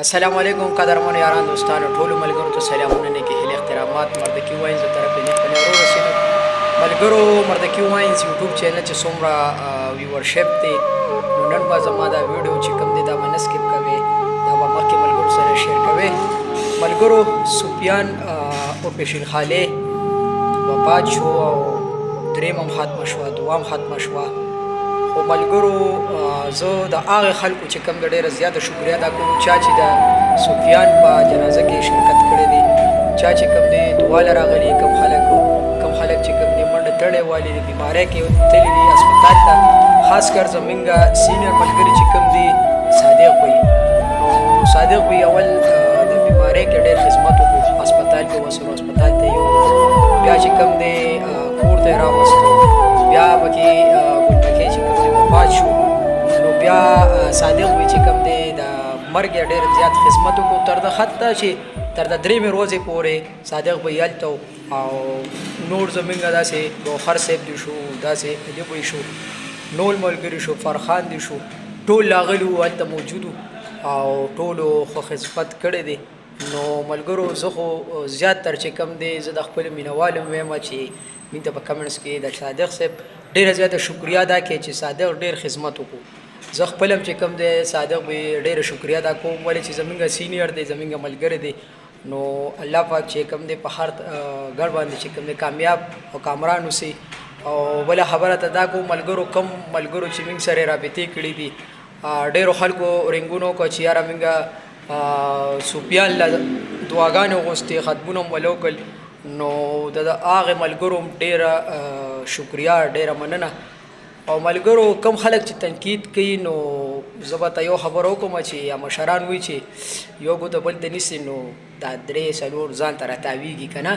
السلام علیکم قدرمن یاران دوستانو ټولو ملګرو ته سلامونه نیکې هیلې احترامات مردکي واینز د طرفې نیک په نیک ورسېدو ملګرو مردکي واینز یوټیوب چینل چې څومره ویورشپ دی نو نن به زما دا ویډیو چې کوم دی دا به نه سکپ کوئ دا به مخکې ملګرو سره شیر کوئ ملګرو سفیان اوپریشن خالی وفات شو او درېیم هم ختمه شوه دوام ختمه شوه خو ملګرو زه د هغې خلکو چې کوم د ډېره زیاته شکریه ادا کوم چا چې د سفیان په جنازه کې شرکت کړی دی چا چې کوم دی دعا له راغلي کوم خلک چې کوم دی منډه تړې والي د بیمارۍ کې تللي دي هسپتال ته خاص کر زمونږ سینیر ملګري چې کوم دی صادق وي نو صادق وي اول د بیمارۍ کې ډېر خدمت وکړو هسپتال کې وسلو هسپتال ته یو بیا چې کوم دی کور ته یې راوستو بیا پکې ګلنکۍ چې کوم دی وفات شو نو بیا صادق وي چې کوم دی د مرګ یې ډېر زیات خدمت وکړو تر د حتی چې تر د درېیمې ورځې پورې صادق به یې هلته او نور زمونږ داسې ګوهر صاحب دی شو داسې علي بوی شو نور ملګري شو فرخان دی شو ټول راغلي وو هلته موجود او ټولو خو خدمت کړی دی نو ملګرو زه خو زیاتتر چې کوم دی زه د خپلو مینهوالو وایم چې موږ ته په کمنټس کې د صادق صاحب ډېره زیاته شکریه ادا کړې چې صادق ډېر خدمت وکړو زه خپل هم چې کوم دی صادق به ډېره شکریه ادا کوم ولې چې زمونږ سینیر دی زمونږ ملګری دی نو الله پاک چې کوم دی په هر ګړ باندې چې کوم دی کامیاب او کامران اوسي او بله خبره ته دا کوم ملګرو کم ملګرو چې موږ سره رابطې کړي دي ډېرو خلکو رنګونو کو چې یاره موږ سفیان له دعاګانې وغوښتې ختمونه مو ولوکړل نو د هغې ملګرو ډېره شکریه ډېره مننه او ملګرو کم خلک چې تنقید کوي نو زه به ته یو خبره وکړم چې یا مشران وایي چې یو ګوته بل ته نیسي نو دا درې څلور ځان ته راتاویږي که نه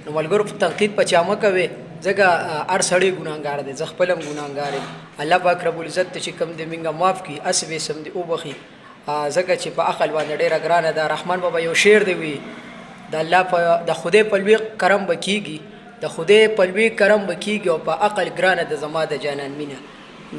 نو ملګرو په تنقید په چا مه کوې ځکه هر سړی ګناهګار دی زه خپل هم ګناهګار یم الله پاک ربالعزت ته چې کوم دی موږ معاف کړي هسې به سم دی وبخي ځکه چې په عقل باندې ډېره ګرانه ده رحمان بابا یو شعر دی وي د الله په د خدای په لوی کرم به کېږي د خدای په لوی کرم به کېږي او په عقل ګرانه ده زما د جانان مینه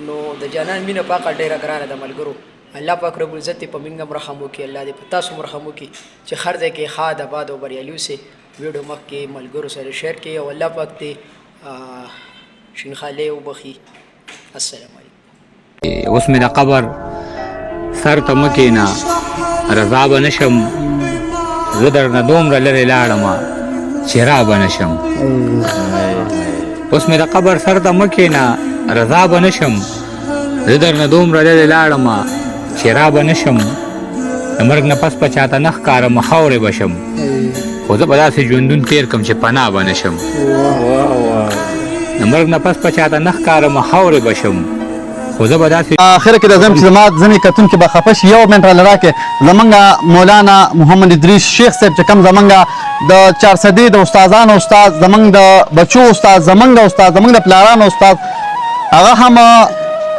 نو د جانان مینه په عقل ډېره ګرانه ده ملګرو الله پاک ربالعزت دې په موږ هم رحم وکړي الله دې په تاسو هم رحم وکړي چې هر ځای کې ښاد آباد او بریالي اوسئ ویډیو مخکې ملګرو سره شیر کړئ او الله پاک دې شینخالۍ وبخي السلام علیکم اوس مې د قبر سر ته مه کښېنه رضا به نه شم زه درنه دومره لرې لاړمه چې را به نه شم اوس مې د قبر سر ته مه کښېنه رضا به نه شم زه درنه دومره لرې لاړمه چې را به نه شم د مرګ نه پس به چاته نه ښکارم خاورې به شم خو زه به داسې ژوندون تېر کړم چې پناه به نه شم د مرګ نه پس به چاته نه ښکارم خاورې به شم آخر کې د زم چې زما ځینې کتونکي به خفه شي یو منټ راله راکړې زمونږ مولانا محمد ادریس شیخ صاحب چې کوم زمونږ د چارسدي د استادانو استاد زمونږ د بچو استاد زمونږ استاد زمونږ د پلارانو استاد هغه هم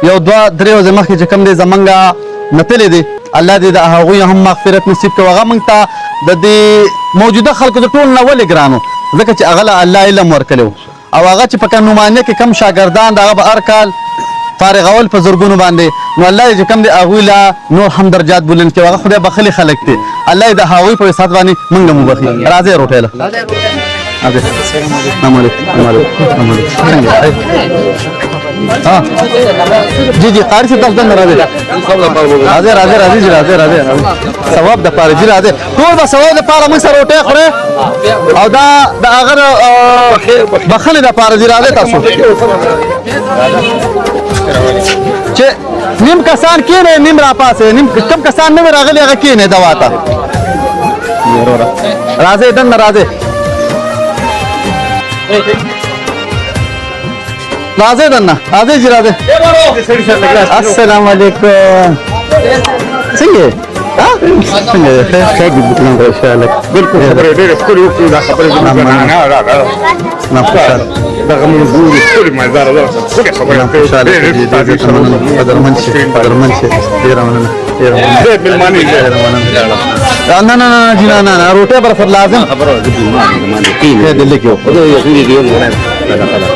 یو دوه درې ورځې مخکې چې کوم دی زمونږ نه تللی دی الله دې د هغوی هم مغفرت نصیب کړي هغه موږ ته د دې موجوده خلکو د ټول نه ولې ګران ځکه چې هغه له الله علم ورکړی او هغه چې په نمانیه کې کم شاګردان د هغه به هر کال فارغول په زرګونو باندې نو الله چې کوم دی هغوی لا نور هم درجات بلند کړي هغه خدای بخلي خلک دی الله د هغوی په وسعت باندې موږ هم وبخي راځئ روټۍ له السلام علیکم جی جی قاری صاحب تاسو دلته راځئ راځئ ثواب د پاره جی راځئ ټول به ثواب د پاره موږ سره روټۍ خورئ او دا د هغه بخښنې د پاره جی راځئ تاسو چې نیم کسان کېنئ نیم راپاسئ نیم کم کسان نه وي راغلي هغه کېنئ دوا ته راځئ دننه راځئ راځئ دننه راځئ جی راځئ السلام علیکم څنګه څنګه ښه دي انشاءالله بالکل خبرې ډېرې ښکلې وکړو دا خبرې دغه منظور ټول مزار الله څه خبره قدرمن شي ډیر مننه زه ملماني نه جی نه روټه بر سر لازم خبره دې دې کې خو یو دې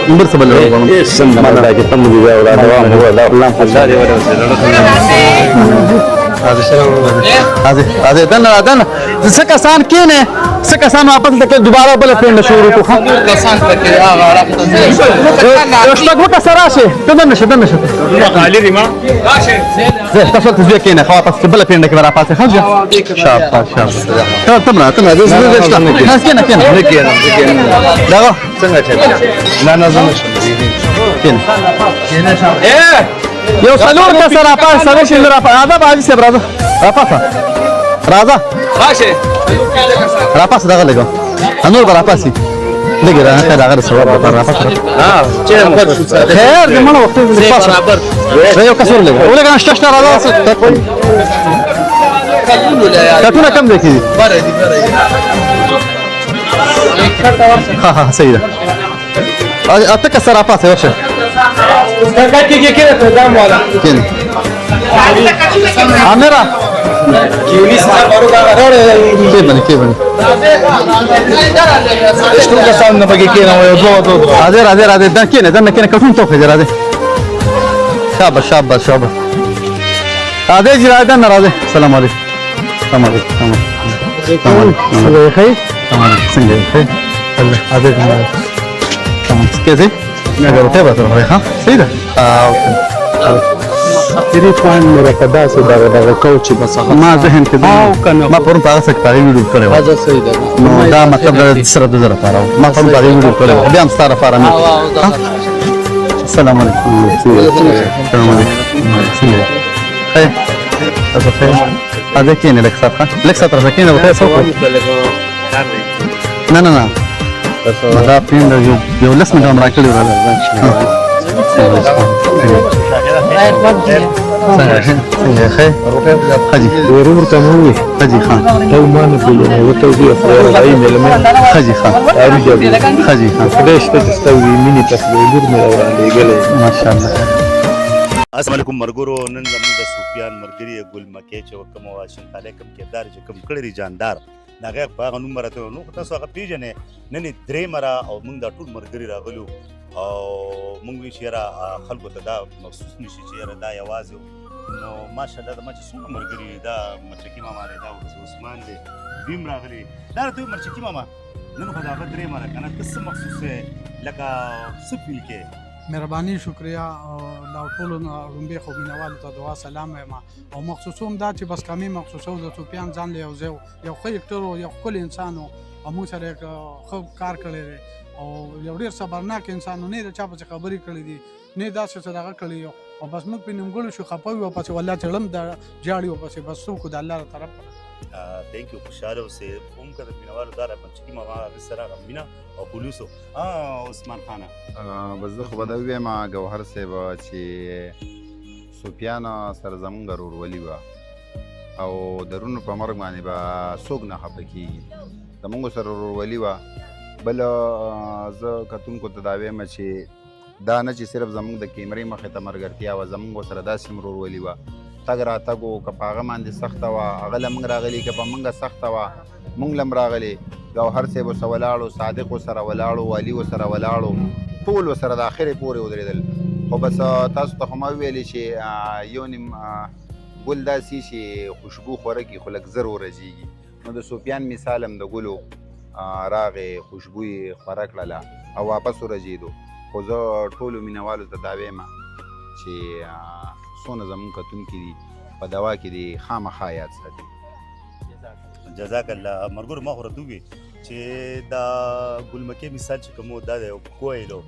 نمبر څه بل سم دا کې تم دې اولاد الله الله راځي دنه څه کسان کېنه څه کسان واپس لکه دوباره بل فرند شروع کو کسان پکې هغه شپږ وکه سره شي دنه شه خالی ریما زه تاسو ته ځکه نه خو واپس بل فرند کې را پاتې خرج شاباش تمام زه کېنه دا څنګه چې نه زما کېنه یو څلور کس را پاتې سره شي را پاتې دا باندې سره راځه راشه را پاتې دغه لګو انور را پاتې لګي را نه دغه سره را پاتې چې خیر دې مړ وخت دې پاتې برابر یو کسر لګو ولګا نشته راځه کټونه کم دی کی ها صحیح ده اته کسر را پاتې ورشه كين عامرة كيف شنو کسان نه پکې کېنه وای راځي دا کینه کټون توخه راځي شاباش راځي جرا دا راځي السلام علیکم څنګه كذا نقدر تبغى تروح ها سيدا تیری پوان میرا کدا سے دا کوچ بس ما ذهن کې ما پرون په اساس کې ویډیو کړو دا صحیح ده نو دا مطلب د سره د زره پاره ما پرون په ویډیو کړو بیا هم ستاره پاره نه السلام علیکم السلام علیکم خیر تاسو خیر اځه کینه لکه ساتره کینه وته څوک نه دا پیند یو لس منټه مرا کړی څنګه خیر حاجی ورور ته مو حاجی خان او ما نه بلنه وته دی فرای ملمه حاجی خان حاجی خان خدای شته تستوي مینی تصویر مې وړاندې غلې ماشاءالله السلام علیکم مرګورو نن زموږ د سفیان مرګري ګل مکې چې کوم واشن علیکم کردار چې کوم کړی جاندار ناګه په هغه نوم راته نو تاسو هغه پیژنې نن درې مرا او موږ د ټول مرګري راغلو او موږ وی شهره خلکو ته دا مخصوص نشي چې دا یوازې نو ماشاءالله د مچ څو مرګري دا مچکی ماما دا عثمان دی بیم راغلی دا ته مچکی ماما نن خو دا درې مرا کنه څه مخصوص لکه سفیل کې مهرباني شکریا دا ټول رومبه خو مینوالو ته دعا سلام وایم او مخصوصوم دا چې بس کمی مخصوصو د سفیان ځان له یو خو اکټر یو خپل انسان او موږ سره خو کار کړی او یو ډیر صبرناک انسان نه د چا په خبرې کړې دي نه دا څه دغه کړی او بس موږ په نیمګړو شو خپوي او پس والله چړم د جاړي او پس بس څوک د الله تعالی طرف ثانک یو خوشاله اوسې هم کده مینوالو دا راپچکی ما سره غمینا او پولیسو عثمان خانه بس زه خو به دا ووایم ګوهر صاحب چې سفیان سره زمونږ ورورولي وه او درونو په مرګ باندې به څوک نه خفه کېږي زمونږ سره ورورولي وه بل زه کتونکو ته دا وایم چې دا نه چې صرف زمونږ د کیمرې مخې ته ملګرتیا وه زمونږ سره داسې هم ورورولي وه تګ راتګ و که په هغه باندې سخته وه هغه له موږ راغلي که په موږ سخته وه موږ له هم راغلي ګوهر صاحب ورسره ولاړو صادق ورسره ولاړو علي ورسره ولاړو ټول ورسره د اخرې پورې ودرېدل خو بس تاسو ته خو ما وویلې چې یو نیم ګل داسې چې خوشبو خوره کړي خو لږ زر ورژېږي نو د سفیان مثال هم د ګلو راغې خوشبو یې خوره کړله او واپس ورژېدو خو زه ټولو مینهوالو ته دا وایم چې څونه زمونږ کتونکي دي په دوا کې دي خامخا یاد ساتي جزاک الله مرګور ما خو راته ووي چې دا ګلمکې مثال چې کوم دا دی کویلو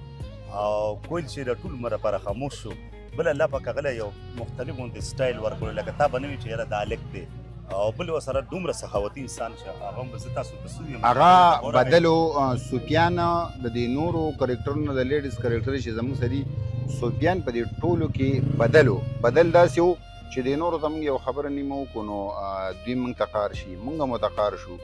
او کویل چې د ټول مره لپاره خاموش شو بل الله پاک هغه یو مختلف غوندې سټایل ورکړو لکه تا به نه وي چې یاره دا الک دی او بل ورسره دومره سخاوتي انسان شه هغه هم زه تاسو ته څه هغه بدلو سفیان د دې نورو کرکټرونو د لیډیز کرکټر چې زموږ سره دي سفیان په دې ټولو کې بدل داسې و چې د نورو ته موږ یو خبره نیمه وکړو نو دوی موږ ته قار شي موږ هم ورته قار شو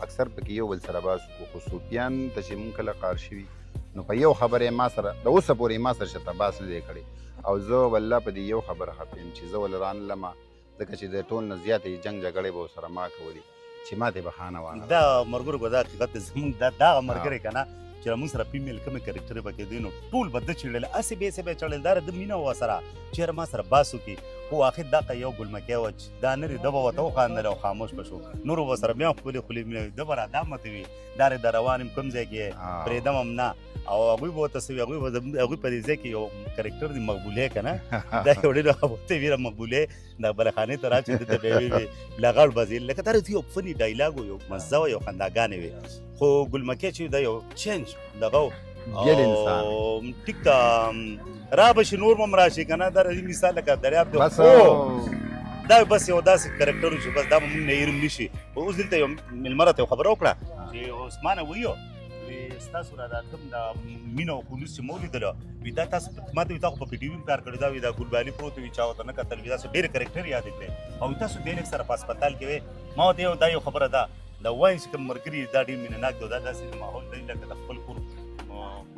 اکثر پکې یو بل سره باس وکړو خو سفیان ته چې موږ کله قار شوي نو په یو خبره یې ما سره د اوسه پورې ما سره شته باس نه دی کړی او زه والله په دې یو خبره خفه یم چې زه ول رانلمه ځکه چې د ټول نه زیاتې جنګ جګړې به ورسره ما کولې چې ما ته بخانه وانه دا مرګور به دا حقیقت زموږ دا مرګري کنه چې موږ سره فیمیل کوم کریکټر پکې دي نو ټول بد چړل اسې به چړل دار د مینا و سره چې ما سره باسو کې خو اخر دغه یو ګلمکی وه چې دا نرې ده به ورته وخاندل او خاموش به شو نورو به سره بیا هم خپلې خولې مینوي ده به را دا مته وي دا د روان یم کوم ځای کې پرېږدم هم نه او هغوی به ورته څه وي هغوی په دې ځای کې یو کرکټر دی مقبولې که نه دا یو ډېر ورته ویره مقبولې د بلخانې ته را چې ده ته به یې وي لغړ به ځي لکه دا یو فني ډایلاګ و یو مزه وه یو خنداګانې وې خو ګلمکی چې دا یو چینج دغه ګل انسان ټیک ده را به شي نور به هم راشي که نه دا مثال لکه دریاب دی بس دا بس یو داسې کرکټر و چې بس دا به مونږ نه هېر نه شي اوس دلته یو مېلمه راته یو خبره وکړه چې عثمانه ویو ستاسو را دا کوم د مینه او خلوص چې مو لیدله وي دا تاسو ما ته وي تا خو په پي ټي وي کار کړی دا وي دا ګلبالي پروت وي چا ورته نه کتل وي تاسو ډېر کرکټر یاد کړئ او تاسو ډېر سره په هسپتال کې وې ما ورته یو دا یو خبره ده د واین چې کوم ملګري دا ډېر مینه ناک دی دا داسې ماحول دی لکه د خپل کور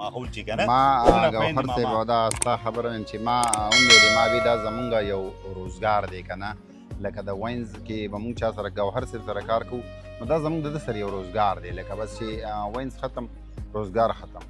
ماحول چې که نه ما ګوهر صاحب دا ستا خبره ویم چې ما ویلې ما وی دا زمونږ یو روزګار دی که نه لکه د واینز کې به مونږ چا سره ګوهر صاحب سره کار کوو نو دا زمونږ د ده سره یو روزګار دی لکه بس چې واینز ختم روزګار ختم